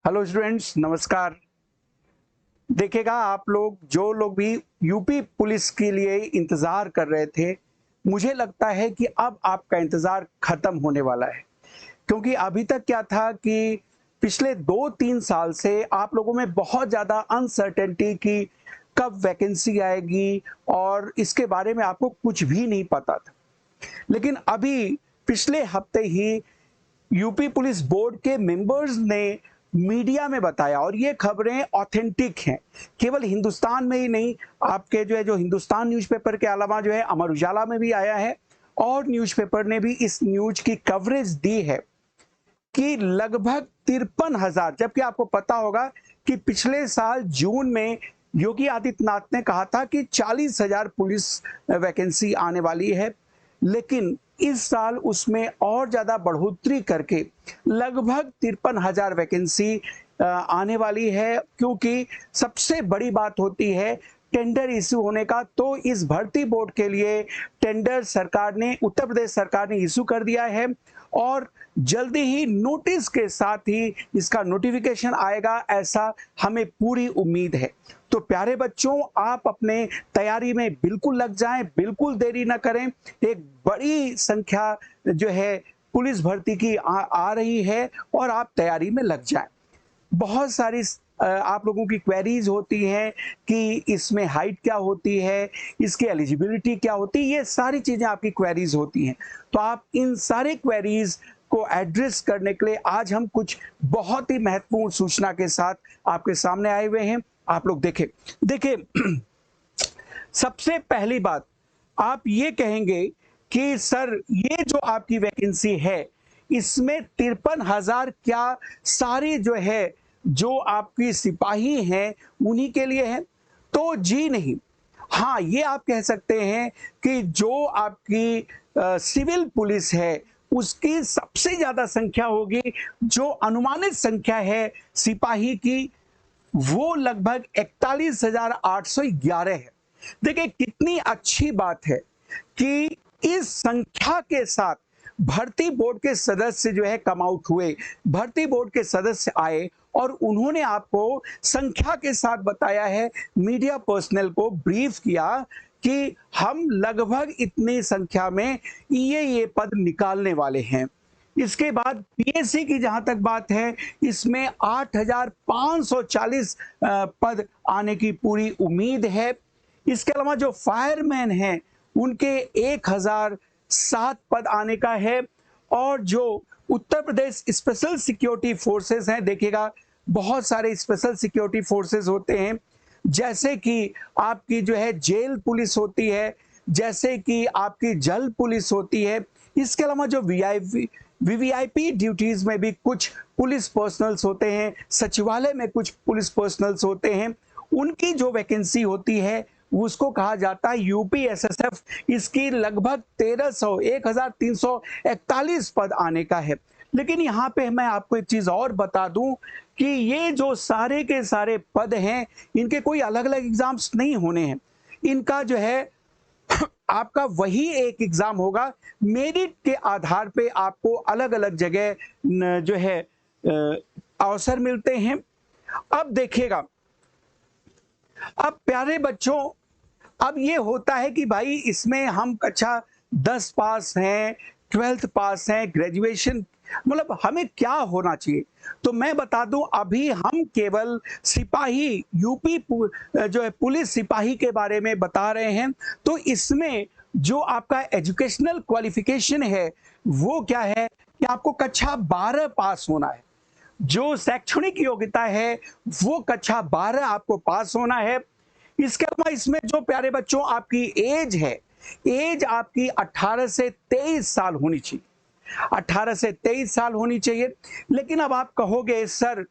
Hello students, नमस्कार। देखिएगा, आप लोग जो लोग भी यूपी पुलिस के लिए इंतज़ार कर रहे थे, मुझे लगता है कि अब आपका इंतज़ार ख़त्म होने वाला है। क्योंकि अभी तक क्या था कि पिछले 2-3 साल से आप लोगों में बहुत ज़्यादा अनसर्टेनिटी कि कब वैकेंसी आएगी और इसके बारे में आपको कुछ भी नहीं पता था। लेकिन अभी पिछले हफ्ते ही यूपी पुलिस बोर्ड के मेंबर्स ने मीडिया में बताया, और ये खबरें ऑथेंटिक हैं। केवल हिंदुस्तान में ही नहीं, आपके जो हिंदुस्तान न्यूज़पेपर के अलावा अमर उजाला में भी आया है, और न्यूज़पेपर ने भी इस न्यूज़ की कवरेज दी है कि लगभग 53,000, जबकि आपको पता होगा कि पिछले साल जून में योगी आदित्यनाथ ने कहा था कि 40,000 पुलिस वैकेंसी आने वाली है, लेकिन इस साल उसमें और ज्यादा बढ़ोतरी करके लगभग 53,000 वैकेंसी आने वाली है। क्योंकि सबसे बड़ी बात होती है टेंडर इशू होने का, तो इस भर्ती बोर्ड के लिए टेंडर सरकार ने, उत्तर प्रदेश सरकार ने इशू कर दिया है, और जल्दी ही नोटिस के साथ ही इसका नोटिफिकेशन आएगा, ऐसा हमें पूरी उम्मीद है। तो प्यारे बच्चों, आप अपने तैयारी में बिल्कुल लग जाएं, बिल्कुल देरी ना करें। एक बड़ी संख्या पुलिस भर्ती की आ रही है, और आप तैयारी में लग जाएं। बहुत सारी आप लोगों की क्वेरीज होती हैं कि इसमें हाइट क्या होती है, इसकी एलिजिबिलिटी क्या होती है, ये सारी चीज़ें आपकी क्वेरीज होती हैं। तो आप इन सारे क्वेरीज को एड्रेस करने के लिए आज हम कुछ बहुत ही महत्वपूर्ण सूचना के साथ आपके सामने आए हुए हैं। आप लोग देखें, देखिए सबसे पहली बात, आप ये कहेंगे कि सर ये जो आपकी वैकेंसी है, इसमें 53,000 क्या सारी जो आपकी सिपाही हैं उन्हीं के लिए है? तो जी नहीं। हाँ, ये आप कह सकते हैं कि जो आपकी सिविल पुलिस है उसकी सबसे ज्यादा संख्या होगी। जो अनुमानित संख्या है सिपाही की, वो लगभग 41,811 है। देखिए कितनी अच्छी बात है कि इस संख्या के साथ भर्ती बोर्ड के सदस्य कम आउट हुए, भर्ती बोर्ड के सदस्य आए और उन्होंने आपको संख्या के साथ बताया है, मीडिया पर्सनल को ब्रीफ किया कि हम लगभग इतनी संख्या में ये पद निकालने वाले हैं। इसके बाद पीएससी की जहां तक बात है, इसमें 8,540 पद आने की पूरी उम्मीद है। इसके अलावा जो फायरमैन हैं उनके 1,007 पद आने का है। और जो Uttar Pradesh special security forces हैं, देखिएगा बहुत सारे स्पेशल सिक्योरिटी फोर्सेस होते हैं, जैसे कि आपकी जेल पुलिस होती है, जैसे कि आपकी जल पुलिस होती है। इसके अलावा जो वीवीआईपी ड्यूटीज में भी कुछ पुलिस पर्सनल्स होते हैं, सचिवालय में कुछ पुलिस पर्सनल्स होते हैं, उनकी जो वैकेंसी होती है उसको कहा जाता है यूपीएसएसएफ। इसकी लगभग 1,341 पद आने का है। लेकिन यहाँ पे मैं आपको एक चीज और बता दूं कि ये जो सारे के सारे पद हैं, इनके कोई अलग अलग एग्जाम्स नहीं होने हैं। इनका आपका वही एक एग्जाम होगा, मेरिट के आधार पे आपको अलग अलग जगह अवसर मिलते हैं। अब देखिएगा, अब प्यारे बच्चों, अब ये होता है कि भाई इसमें हम कक्षा 10 पास हैं, 12th पास हैं, ग्रेजुएशन, मतलब हमें क्या होना चाहिए? तो मैं बता दूं, अभी हम केवल सिपाही पुलिस सिपाही के बारे में बता रहे हैं। तो इसमें जो आपका एजुकेशनल क्वालिफिकेशन है वो क्या है कि आपको कक्षा 12 पास होना है। जो शैक्षणिक योग्यता है वो कक्षा 12 आपको पास होना है। इसके अलावा इसमें जो प्यारे बच्चों आपकी एज है, एज आपकी 18 से 23 साल होनी चाहिए, 18 से 23 साल होनी चाहिए। लेकिन अब आप कहोगे सर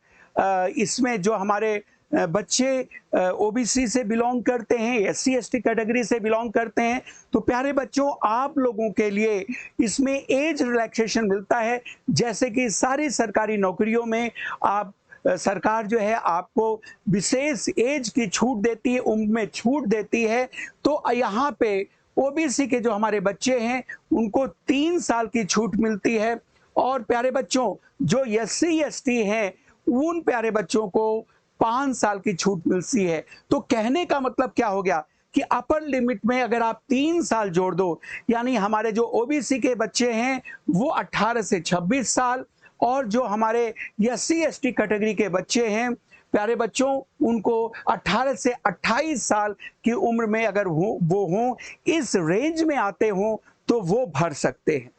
इसमें जो हमारे बच्चे ओबीसी से बिलोंग करते हैं, एससी एसटी कैटेगरी से बिलोंग करते हैं, तो प्यारे बच्चों आप लोगों के लिए इसमें एज रिलैक्सेशन मिलता है। जैसे कि सारी सरकारी नौकरियों में आप सरकार आपको विशेष एज की छूट देती है, उम्र में छूट देती है। तो यहाँ पे ओबीसी के जो हमारे बच्चे हैं उनको 3 साल की छूट मिलती है। और प्यारे बच्चों जो एससी एसटी हैं उन प्यारे बच्चों को 5 साल की छूट मिलती है। तो कहने का मतलब क्या हो गया कि अपर लिमिट में अगर आप 3 साल जोड़ दो, यानी हमारे जो ओबीसी के बच्चे हैं वो 18 से 26 साल, और जो हमारे एससी एसटी कैटेगरी के बच्चे हैं प्यारे बच्चों, उनको 18 से 28 साल की उम्र में अगर वो हों, इस रेंज में आते हों, तो वो भर सकते हैं।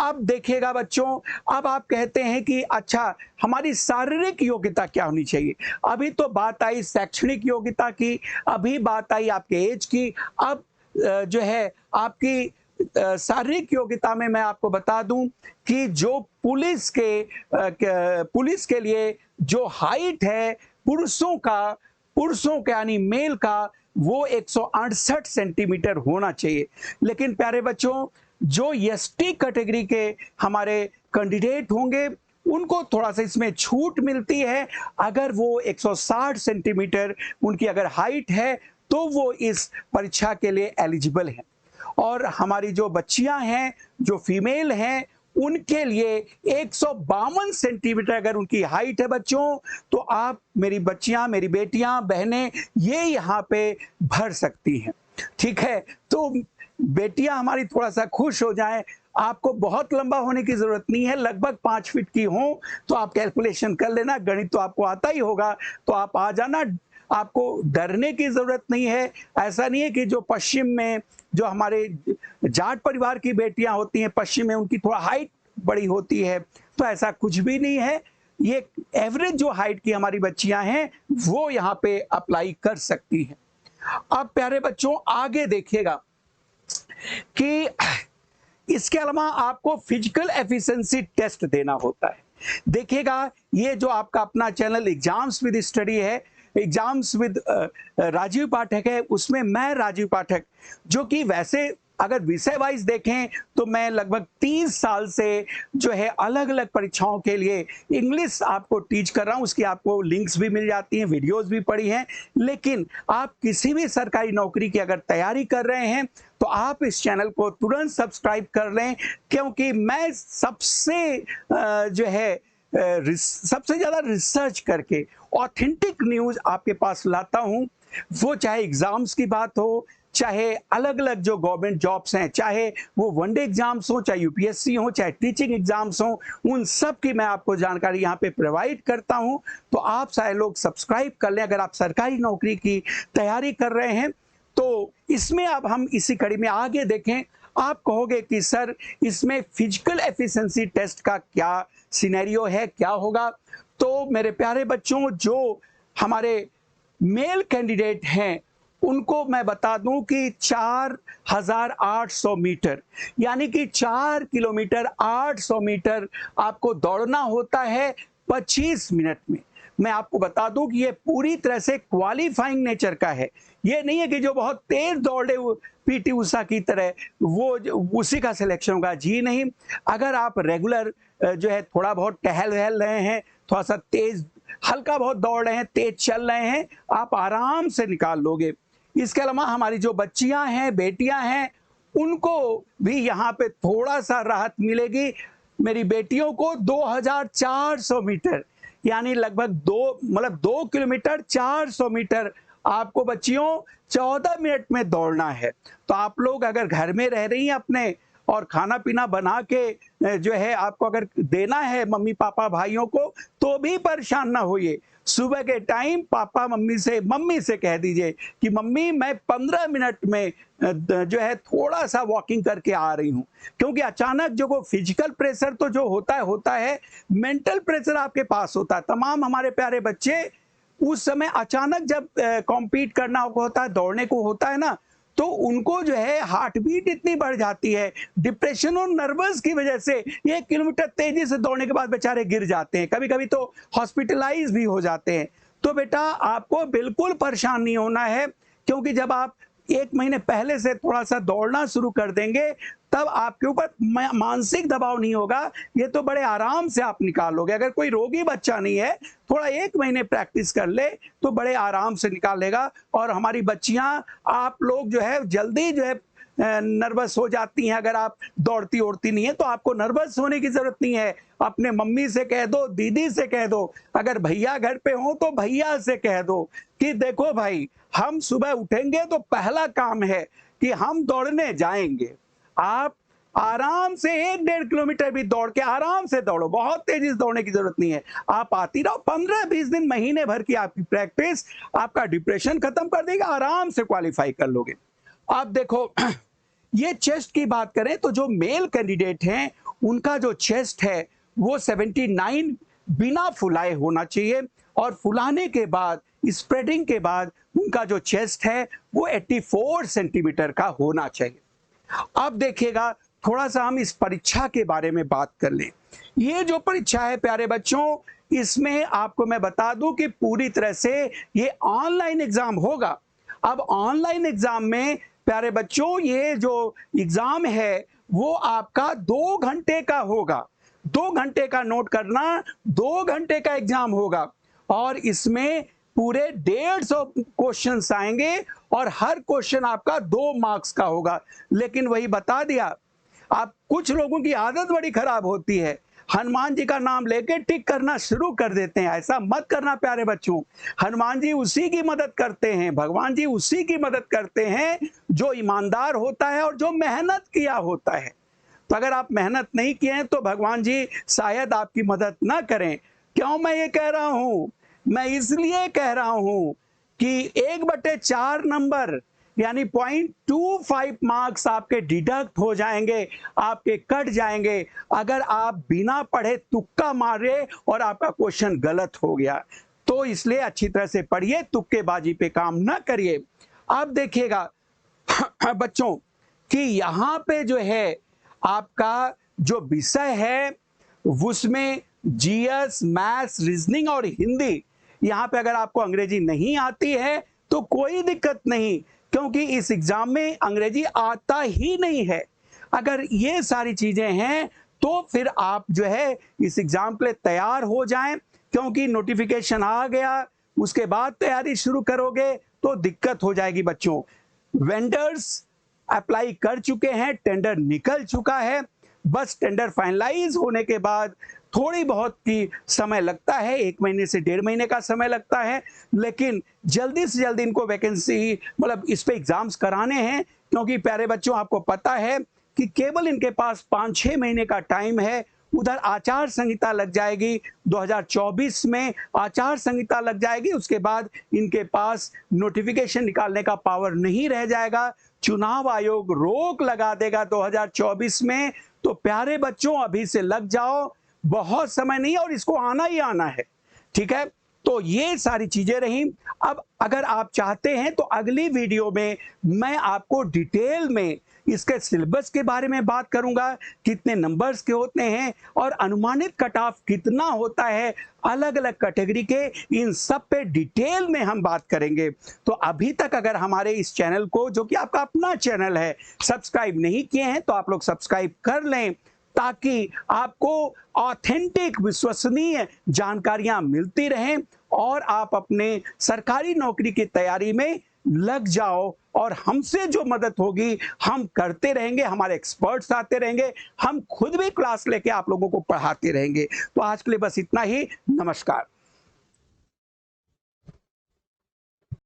अब देखिएगा बच्चों, अब आप कहते हैं कि अच्छा हमारी शारीरिक योग्यता क्या होनी चाहिए। अभी तो बात आई शैक्षणिक योग्यता की, अभी बात आई आपके एज की। अब जो है आपकी शारीरिक योग्यता में मैं आपको बता दूं कि जो पुलिस के लिए जो हाइट है पुरुषों का यानी मेल का, वो 168 सेंटीमीटर होना चाहिए। लेकिन प्यारे बच्चों, जो एसटी कैटेगरी के हमारे कैंडिडेट होंगे उनको थोड़ा सा इसमें छूट मिलती है। अगर वो 160 सेंटीमीटर उनकी अगर हाइट है तो वो इस परीक्षा के लिए एलिजिबल हैं। और हमारी जो बच्चियां हैं, जो फीमेल हैं, उनके लिए 152 सेंटीमीटर अगर उनकी हाइट है बच्चों, तो आप मेरी बच्चियां, मेरी बेटियां, बहनें, ये यहाँ पे भर सकती हैं। ठीक है, तो बेटियां हमारी थोड़ा सा खुश हो जाएं। आपको बहुत लंबा होने की जरूरत नहीं है, लगभग 5 फीट की हो तो आप कैलकुलेशन कर लेना, गणित तो आपको आता ही होगा, तो आप आ जाना। आपको डरने की जरूरत नहीं है। ऐसा नहीं है कि जो पश्चिम में जो हमारे जाट परिवार की बेटियां होती हैं, पश्चिम में उनकी थोड़ा हाइट बड़ी होती है, तो ऐसा कुछ भी नहीं है। ये एवरेज जो हाइट की हमारी बच्चियां हैं वो यहाँ पे अप्लाई कर सकती हैं। अब प्यारे बच्चों आगे देखिएगा कि इसके अलावा आपको फिजिकल एफिशिएंसी टेस्ट देना होता है। देखिएगा, ये जो आपका अपना चैनल एग्जाम्स विद स्टडी है, एग्जाम्स विद राजीव पाठक है, उसमें मैं राजीव पाठक, जो कि वैसे अगर विषय वाइज देखें तो मैं लगभग 30 साल से जो है अलग अलग परीक्षाओं के लिए इंग्लिश आपको टीच कर रहा हूं। उसकी आपको लिंक्स भी मिल जाती हैं, वीडियोस भी पड़ी हैं। लेकिन आप किसी भी सरकारी नौकरी की अगर तैयारी कर रहे हैं तो आप इस चैनल को तुरंत सब्सक्राइब कर लें, क्योंकि मैं सबसे ज़्यादा रिसर्च करके ऑथेंटिक न्यूज़ आपके पास लाता हूं। वो चाहे एग्जाम्स की बात हो, चाहे अलग अलग जो गवर्नमेंट जॉब्स हैं, चाहे वो वनडे एग्जाम्स हो, चाहे यूपीएससी हो, चाहे टीचिंग एग्जाम्स हो, उन सब की मैं आपको जानकारी यहाँ पे प्रोवाइड करता हूँ। तो आप सारे लोग सब्सक्राइब कर लें अगर आप सरकारी नौकरी की तैयारी कर रहे हैं। तो इसमें अब हम इसी कड़ी में आगे देखें। आप कहोगे कि सर इसमें फिजिकल एफिशिएंसी टेस्ट का क्या सिनेरियो है, क्या होगा। तो मेरे प्यारे बच्चों, जो हमारे मेल कैंडिडेट हैं उनको मैं बता दूं कि 4800 मीटर, यानी कि 4 किलोमीटर 800 मीटर आपको दौड़ना होता है 25 मिनट में। मैं आपको बता दूं कि ये पूरी तरह से क्वालिफाइंग नेचर का है। ये नहीं है कि जो बहुत तेज दौड़े पीटी उषा की तरह वो उसी का सिलेक्शन होगा, जी नहीं। अगर आप रेगुलर जो है थोड़ा बहुत टहल वहल रहे हैं, थोड़ा सा तेज हल्का बहुत दौड़ रहे हैं, तेज चल रहे हैं, आप आराम से निकाल लोगे। इसके अलावा हमारी जो बच्चियां हैं, बेटियां हैं, उनको भी यहाँ पे थोड़ा सा राहत मिलेगी। मेरी बेटियों को 2400 मीटर, यानी लगभग 2 किलोमीटर 400 मीटर आपको बच्चियों 14 मिनट में दौड़ना है। तो आप लोग अगर घर में रह रही हैं अपने और खाना पीना बना के जो है आपको अगर देना है मम्मी पापा भाइयों को, तो भी परेशान ना होइए। सुबह के टाइम पापा मम्मी से कह दीजिए कि मम्मी मैं 15 मिनट में जो है थोड़ा सा वॉकिंग करके आ रही हूँ। क्योंकि अचानक जो फिजिकल प्रेशर तो जो होता है, मेंटल प्रेशर आपके पास होता है। तमाम हमारे प्यारे बच्चे उस समय अचानक जब कॉम्पीट करना होता है, दौड़ने को होता है ना, तो उनको जो है हार्ट बीट इतनी बढ़ जाती है, डिप्रेशन और नर्वस की वजह से 1 किलोमीटर तेजी से दौड़ने के बाद बेचारे गिर जाते हैं, कभी कभी तो हॉस्पिटलाइज भी हो जाते हैं। तो बेटा आपको बिल्कुल परेशान नहीं होना है, क्योंकि जब आप 1 महीने पहले से थोड़ा सा दौड़ना शुरू कर देंगे तब आपके ऊपर मानसिक दबाव नहीं होगा। ये तो बड़े आराम से आप निकालोगे। अगर कोई रोगी बच्चा नहीं है, थोड़ा 1 महीने प्रैक्टिस कर ले तो बड़े आराम से निकाल लेगा। और हमारी बच्चियां, आप लोग जो है जल्दी जो है नर्वस हो जाती हैं अगर आप दौड़ती ओड़ती नहीं है, तो आपको नर्वस होने की जरूरत नहीं है। अपने मम्मी से कह दो, दीदी से कह दो, अगर भैया घर पे हो तो भैया से कह दो कि देखो भाई, हम सुबह उठेंगे तो पहला काम है कि हम दौड़ने जाएंगे। आप आराम से 1-1.5 किलोमीटर भी दौड़ के आराम से दौड़ो, बहुत तेजी से दौड़ने की जरूरत नहीं है। आप आती रहो, 15-20 दिन, महीने भर की आपकी प्रैक्टिस आपका डिप्रेशन खत्म कर देगा, आराम से क्वालिफाई कर लोगे। अब देखो, ये चेस्ट की बात करें तो जो मेल कैंडिडेट हैं उनका जो चेस्ट है वो 79 बिना फुलाए होना चाहिए, और फुलाने के बाद, स्प्रेडिंग के बाद उनका जो चेस्ट है वो 84 सेंटीमीटर का होना चाहिए। अब देखिएगा, थोड़ा सा हम इस परीक्षा के बारे में बात कर लें। ये जो परीक्षा है प्यारे बच्चों, इसमें आपको मैं बता दूं कि पूरी तरह से ये ऑनलाइन एग्जाम होगा। अब ऑनलाइन एग्जाम में प्यारे बच्चों, ये जो एग्जाम है वो आपका 2 घंटे का होगा। 2 घंटे का, नोट करना, 2 घंटे का एग्जाम होगा, और इसमें पूरे 150 क्वेश्चंस आएंगे, और हर क्वेश्चन आपका 2 मार्क्स का होगा। लेकिन वही बता दिया, आप कुछ लोगों की आदत बड़ी खराब होती है, हनुमान जी का नाम लेके टिक करना शुरू कर देते हैं। ऐसा मत करना प्यारे बच्चों। हनुमान जी उसी की मदद करते हैं, भगवान जी उसी की मदद करते हैं जो ईमानदार होता है और जो मेहनत किया होता है। तो अगर आप मेहनत नहीं किए हैं तो भगवान जी शायद आपकी मदद ना करें। क्यों मैं ये कह रहा हूं? मैं इसलिए कह रहा हूं कि 1/4 नंबर यानी 0.25 मार्क्स आपके डिडक्ट हो जाएंगे, आपके कट जाएंगे, अगर आप बिना पढ़े तुक्का मारे और आपका क्वेश्चन गलत हो गया। तो इसलिए अच्छी तरह से पढ़िए, तुक्केबाजी पे काम ना करिए। अब देखिएगा बच्चों कि यहाँ पे जो है आपका जो विषय है उसमें जीएस, मैथ्स, रीजनिंग और हिंदी। यहाँ पे अगर आपको अंग्रेजी नहीं आती है तो कोई दिक्कत नहीं, क्योंकि इस एग्जाम में अंग्रेजी आता ही नहीं है। अगर ये सारी चीजें हैं तो फिर आप जो है इस एग्जाम के लिए तैयार हो जाएं, क्योंकि नोटिफिकेशन आ गया, उसके बाद तैयारी शुरू करोगे तो दिक्कत हो जाएगी बच्चों। वेंडर्स अप्लाई कर चुके हैं, टेंडर निकल चुका है, बस टेंडर फाइनलाइज होने के बाद थोड़ी बहुत की समय लगता है, 1 महीने से 1.5 महीने का समय लगता है, लेकिन जल्दी से जल्दी इनको वैकेंसी, मतलब इस पे एग्जाम्स कराने हैं। क्योंकि प्यारे बच्चों, आपको पता है कि केवल इनके पास 5-6 महीने का टाइम है। उधर आचार संहिता लग जाएगी, 2024 में आचार संहिता लग जाएगी, उसके बाद इनके पास नोटिफिकेशन निकालने का पावर नहीं रह जाएगा, चुनाव आयोग रोक लगा देगा 2024 में। तो प्यारे बच्चों, अभी से लग जाओ, बहुत समय नहीं और इसको आना ही आना है, ठीक है। तो ये सारी चीजें रहीं। अब अगर आप चाहते हैं तो अगली वीडियो में मैं आपको डिटेल में इसके सिलेबस के बारे में बात करूंगा, कितने नंबर्स के होते हैं और अनुमानित कट ऑफ कितना होता है अलग अलग कैटेगरी के, इन सब पे डिटेल में हम बात करेंगे। तो अभी तक अगर हमारे इस चैनल को, जो कि आपका अपना चैनल है, सब्सक्राइब नहीं किए हैं तो आप लोग सब्सक्राइब कर लें, ताकि आपको ऑथेंटिक, विश्वसनीय जानकारियां मिलती रहें और आप अपने सरकारी नौकरी की तैयारी में लग जाओ। और हमसे जो मदद होगी हम करते रहेंगे, हमारे एक्सपर्ट्स आते रहेंगे, हम खुद भी क्लास लेके आप लोगों को पढ़ाते रहेंगे। तो आज के लिए बस इतना ही। नमस्कार।